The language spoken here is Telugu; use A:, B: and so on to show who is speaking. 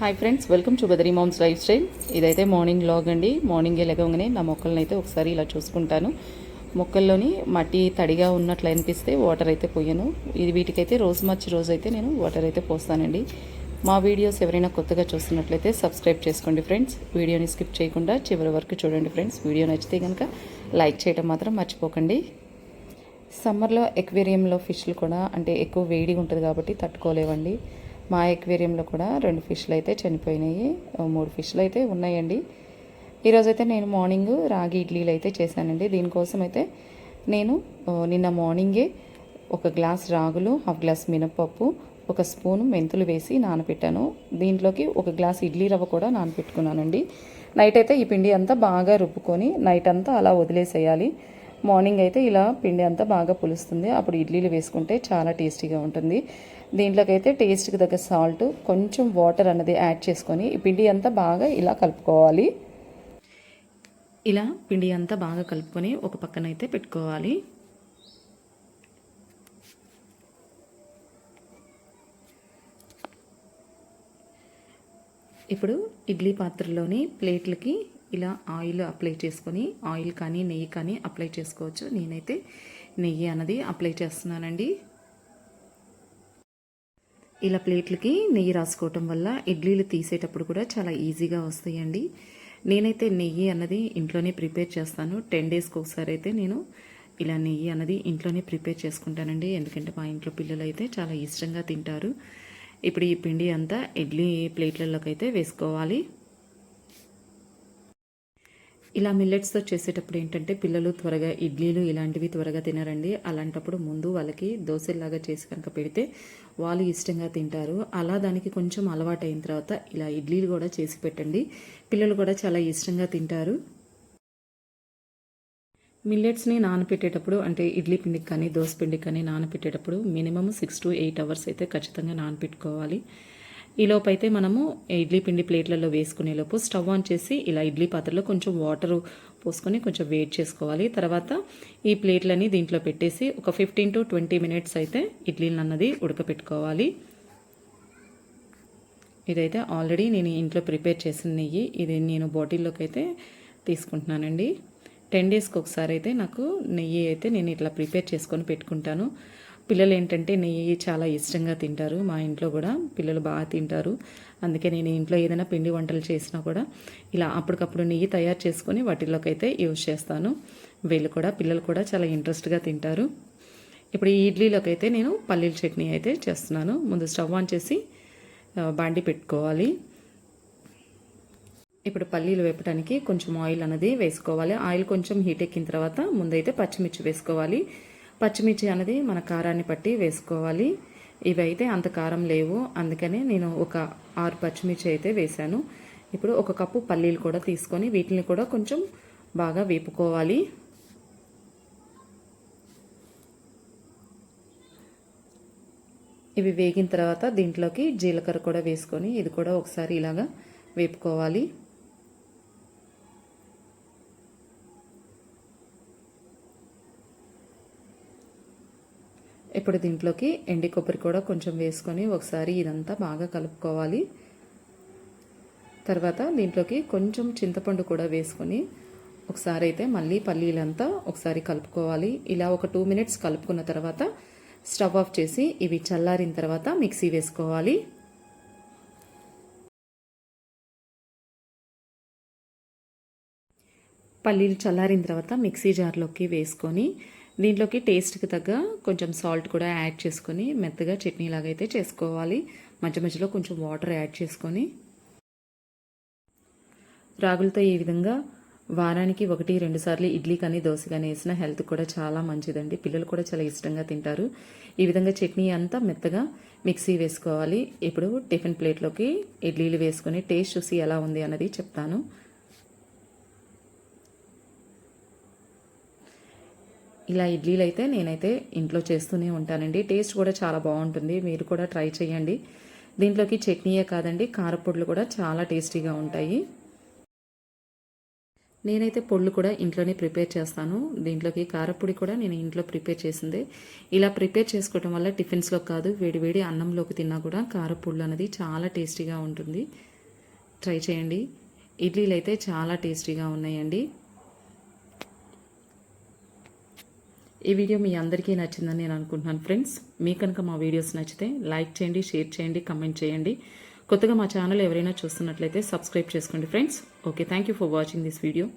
A: Hi friends, welcome to Badari Moms Lifestyle. ఇదైతే మార్నింగ్ వ్లాగ్ అండి. మార్నింగే లేవగానే నా మొక్కలను అయితే ఒకసారి ఇలా చూసుకుంటాను. మొక్కల్లోని మట్టి తడిగా ఉన్నట్లు అనిపిస్తే వాటర్ అయితే పోయాను. వీటికైతే రోజు అయితే నేను వాటర్ అయితే పోస్తానండి. మా వీడియోస్ ఎవరైనా కొత్తగా చూస్తున్నట్లయితే సబ్స్క్రైబ్ చేసుకోండి ఫ్రెండ్స్. వీడియోని స్కిప్ చేయకుండా చివరి వరకు చూడండి ఫ్రెండ్స్. వీడియో నచ్చితే కనుక లైక్ చేయడం మాత్రం మర్చిపోకండి. సమ్మర్లో ఎక్వేరియంలో ఫిష్లు కూడా అంటే ఎక్కువ వేడిగా ఉంటుంది కాబట్టి తట్టుకోలేవండి. మా ఎక్వేరియంలో కూడా 2 ఫిష్లు అయితే చనిపోయినాయి, 3 ఫిష్లు అయితే ఉన్నాయండి. ఈరోజైతే నేను మార్నింగ్ రాగి ఇడ్లీలు అయితే చేశానండి. దీనికోసం అయితే నేను నిన్న మార్నింగే 1 గ్లాస్ రాగులు, 1/2 గ్లాస్ మినపప్పు, 1 స్పూను మెంతులు వేసి నానబెట్టాను. దీంట్లోకి 1 గ్లాస్ ఇడ్లీ రవ్వ కూడా నానబెట్టుకున్నానండి. నైట్ అయితే ఈ పిండి అంతా బాగా రుబ్బుకొని నైట్ అంతా అలా వదిలేసేయాలి. మార్నింగ్ అయితే ఇలా పిండి అంతా బాగా పులుస్తుంది. అప్పుడు ఇడ్లీలు వేసుకుంటే చాలా టేస్టీగా ఉంటుంది. దీంట్లోకి అయితే టేస్ట్కి తగ్గ సాల్ట్, కొంచెం వాటర్ అన్నది యాడ్ చేసుకొని ఈ పిండి అంతా బాగా ఇలా కలుపుకోవాలి. ఇలా పిండి అంతా బాగా కలుపుకొని ఒక పక్కన అయితే పెట్టుకోవాలి. ఇప్పుడు ఇడ్లీ పాత్రలోని ప్లేట్లకి ఇలా ఆయిల్ అప్లై చేసుకొని, ఆయిల్ కానీ నెయ్యి కానీ అప్లై చేసుకోవచ్చు. నేనైతే నెయ్యి అన్నది అప్లై చేస్తున్నానండి. ఇలా ప్లేట్లకి నెయ్యి రాసుకోవటం వల్ల ఇడ్లీలు తీసేటప్పుడు కూడా చాలా ఈజీగా వస్తాయండి. నేనైతే నెయ్యి అన్నది ఇంట్లోనే ప్రిపేర్ చేస్తాను. 10 డేస్కి ఒకసారి అయితే నేను ఇలా నెయ్యి అన్నది ఇంట్లోనే ప్రిపేర్ చేసుకుంటానండి. ఎందుకంటే మా ఇంట్లో పిల్లలు అయితే చాలా ఇష్టంగా తింటారు. ఇప్పుడు ఈ పిండి అంతా ఇడ్లీ ప్లేట్లలోకి అయితే వేసుకోవాలి. ఇలా మిల్లెట్స్తో చేసేటప్పుడు ఏంటంటే పిల్లలు త్వరగా ఇడ్లీలు ఇలాంటివి త్వరగా తినరండి. అలాంటప్పుడు ముందు వాళ్ళకి దోశలాగా చేసి కనుక పెడితే వాళ్ళు ఇష్టంగా తింటారు. అలా దానికి కొంచెం అలవాటు అయిన తర్వాత ఇలా ఇడ్లీలు కూడా చేసి పెట్టండి. పిల్లలు కూడా చాలా ఇష్టంగా తింటారు. మిల్లెట్స్ని నానపెట్టేటప్పుడు అంటే ఇడ్లీ పిండికి కానీ దోశ పిండికి కానీ నానపెట్టేటప్పుడు మినిమం 6 to 8 అవర్స్ అయితే ఖచ్చితంగా నానపెట్టుకోవాలి. ఈలోపు అయితే మనము ఇడ్లీ పిండి ప్లేట్లలో వేసుకునేలోపు స్టవ్ ఆన్ చేసి ఇలా ఇడ్లీ పాత్రలో కొంచెం వాటర్ పోసుకొని కొంచెం వేడి చేసుకోవాలి. తర్వాత ఈ ప్లేట్లని దీంట్లో పెట్టేసి ఒక 15 to 20 మినిట్స్ అయితే ఇడ్లీలు అన్నది ఉడకపెట్టుకోవాలి. ఇదైతే ఆల్రెడీ నేను ఇంట్లో ప్రిపేర్ చేసిన నెయ్యి. ఇది నేను బాటిల్లోకి అయితే తీసుకుంటున్నానండి. 10 డేస్కి ఒకసారి అయితే నాకు నెయ్యి అయితే నేను ఇట్లా ప్రిపేర్ చేసుకొని పెట్టుకుంటాను. పిల్లలు ఏంటంటే నెయ్యి చాలా ఇష్టంగా తింటారు. మా ఇంట్లో కూడా పిల్లలు బాగా తింటారు. అందుకే నేను ఇంట్లో ఏదైనా పిండి వంటలు చేసినా కూడా ఇలా అప్పటికప్పుడు నెయ్యి తయారు చేసుకొని వాటిల్లోకి అయితే యూజ్ చేస్తాను. పిల్లలు కూడా చాలా ఇంట్రెస్ట్గా తింటారు. ఇప్పుడు ఈ ఇడ్లీలోకి అయితే నేను పల్లీల చట్నీ అయితే చేస్తున్నాను. ముందు స్టవ్ ఆన్ చేసి బాండి పెట్టుకోవాలి. ఇప్పుడు పల్లీలు వేపడానికి కొంచెం ఆయిల్ అనేది వేసుకోవాలి. ఆయిల్ కొంచెం హీట్ ఎక్కిన తర్వాత ముందైతే పచ్చిమిర్చి వేసుకోవాలి. పచ్చిమిర్చి అనేది మన కారాన్ని బట్టి వేసుకోవాలి. ఇవైతే అంత కారం లేవు, అందుకనే నేను ఒక 6 పచ్చిమిర్చి అయితే వేశాను. ఇప్పుడు 1 కప్పు పల్లీలు కూడా తీసుకొని వీటిని కూడా కొంచెం బాగా వేపుకోవాలి. ఇవి వేగిన తర్వాత దీంట్లోకి జీలకర్ర కూడా వేసుకొని ఇది కూడా ఒకసారి ఇలాగా వేపుకోవాలి. ఇప్పుడు దీంట్లోకి ఎండి కొబ్బరి కూడా కొంచెం వేసుకొని ఒకసారి ఇదంతా బాగా కలుపుకోవాలి. తర్వాత దీంట్లోకి కొంచెం చింతపండు కూడా వేసుకొని ఒకసారి అయితే మళ్ళీ పల్లీలంతా ఒకసారి కలుపుకోవాలి. ఇలా ఒక 2 మినిట్స్ కలుపుకున్న తర్వాత స్టవ్ ఆఫ్ చేసి ఇవి చల్లారిన తర్వాత మిక్సీ వేసుకోవాలి. పల్లీలు చల్లారిన తర్వాత మిక్సీ జార్లోకి వేసుకొని దీంట్లోకి టేస్ట్కి తగ్గ కొంచెం సాల్ట్ కూడా యాడ్ చేసుకొని మెత్తగా చట్నీ లాగా అయితే చేసుకోవాలి. మధ్య మధ్యలో కొంచెం వాటర్ యాడ్ చేసుకొని రాగులతో ఈ విధంగా వారానికి 1-2 సార్లు ఇడ్లీ కానీ దోశ కానీ వేసిన హెల్త్ కూడా చాలా మంచిదండి. పిల్లలు కూడా చాలా ఇష్టంగా తింటారు. ఈ విధంగా చట్నీ అంతా మెత్తగా మిక్సీ వేసుకోవాలి. ఇప్పుడు టిఫిన్ ప్లేట్లోకి ఇడ్లీలు వేసుకొని టేస్ట్ చూసి ఎలా ఉంది అన్నది చెప్తాను. ఇలా ఇడ్లీలు అయితే నేనైతే ఇంట్లో చేస్తూనే ఉంటానండి. టేస్ట్ కూడా చాలా బాగుంటుంది. మీరు కూడా ట్రై చేయండి. దీంట్లోకి చట్నీయే కాదండి, కారపొడులు కూడా చాలా టేస్టీగా ఉంటాయి. నేనైతే పొళ్ళు కూడా ఇంట్లోనే ప్రిపేర్ చేస్తాను. దీంట్లోకి కారపొడి కూడా నేను ఇంట్లో ప్రిపేర్ చేసిందే. ఇలా ప్రిపేర్ చేసుకోవటం వల్ల టిఫిన్స్లో కాదు వేడి వేడి అన్నంలోకి తిన్నా కూడా కారపొళ్ళు అనేది చాలా టేస్టీగా ఉంటుంది. ట్రై చేయండి. ఇడ్లీలు అయితే చాలా టేస్టీగా ఉన్నాయండి. ఈ వీడియో మీ అందరికీ నచ్చిందని నేను అనుకుంటున్నాను ఫ్రెండ్స్. మీ కనుక మా వీడియోస్ నచ్చితే లైక్ చేయండి, షేర్ చేయండి, కమెంట్ చేయండి. కొత్తగా మా ఛానల్ ఎవరైనా చూస్తున్నట్లయితే సబ్స్క్రైబ్ చేసుకోండి friends. Okay, thank you for watching this video.